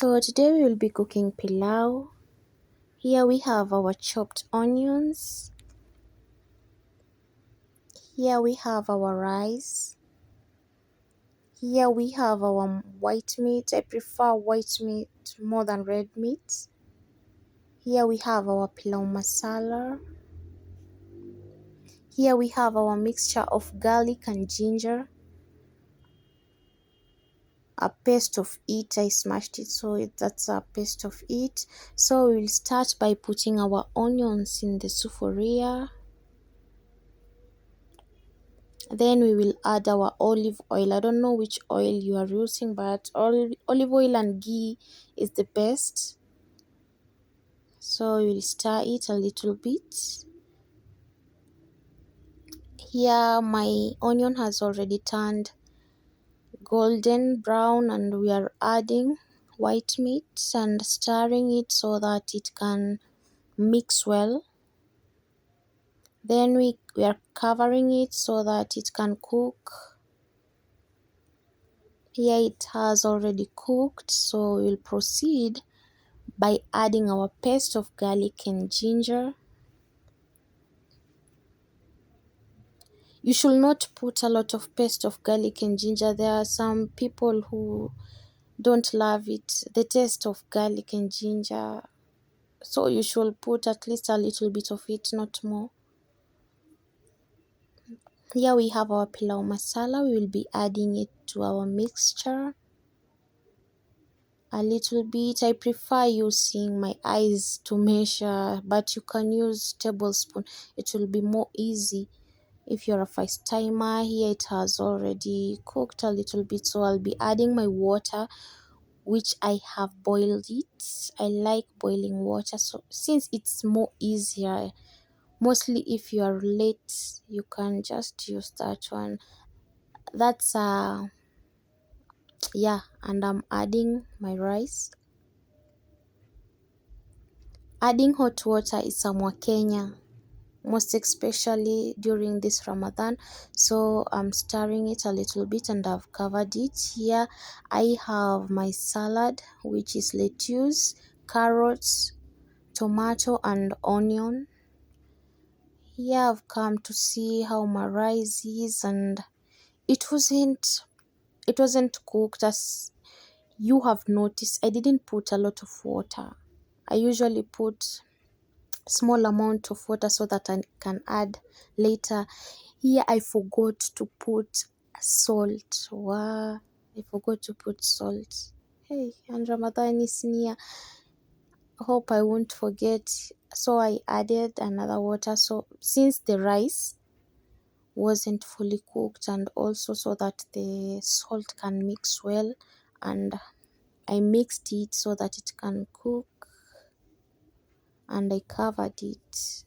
So today we will be cooking pilau. Here we have our chopped onions. Here we have our rice. Here we have our white meat. I prefer white meat more than red meat. Here we have our pilau masala. Here we have our mixture of garlic and ginger. A paste of it. I smashed it, so that's a paste of it. So we'll start by putting our onions in the sufuria. Then we will add our olive oil. I don't know which oil you are using, but olive oil and ghee is the best. So we'll stir it a little bit. Here my onion has already turned golden brown, and we are adding white meat and stirring it so that it can mix well. Then we are covering it so that it can cook. Here it has already cooked, so we'll proceed by adding our paste of garlic and ginger. You should not put a lot of paste of garlic and ginger. There are some people who don't love it, the taste of garlic and ginger. So you should put at least a little bit of it, not more. Here we have our pilau masala. We will be adding it to our mixture. A little bit. I prefer using my eyes to measure, but you can use tablespoon. It will be more easy if you're a first timer. Here it has already cooked a little bit, so I'll be adding my water, which I have boiled it. I like boiling water, so since it's more easier, mostly if you are late, you can just use that one. That's yeah, and I'm adding my rice. Adding hot water is a Kenya, most especially during this Ramadan. So I'm stirring it a little bit and I've covered it. Here I have my salad, which is lettuce, carrots, tomato and onion. Here I've come to see how my rice is, and it wasn't cooked. As you have noticed, I didn't put a lot of water. I usually put small amount of water so that I can add later. Here I forgot to put salt. Wow, I forgot to put salt. Hey, and Ramadan is near. Hope I won't forget. So I added another water. So since the rice wasn't fully cooked, and also so that the salt can mix well, and I mixed it so that it can cook, and I covered it.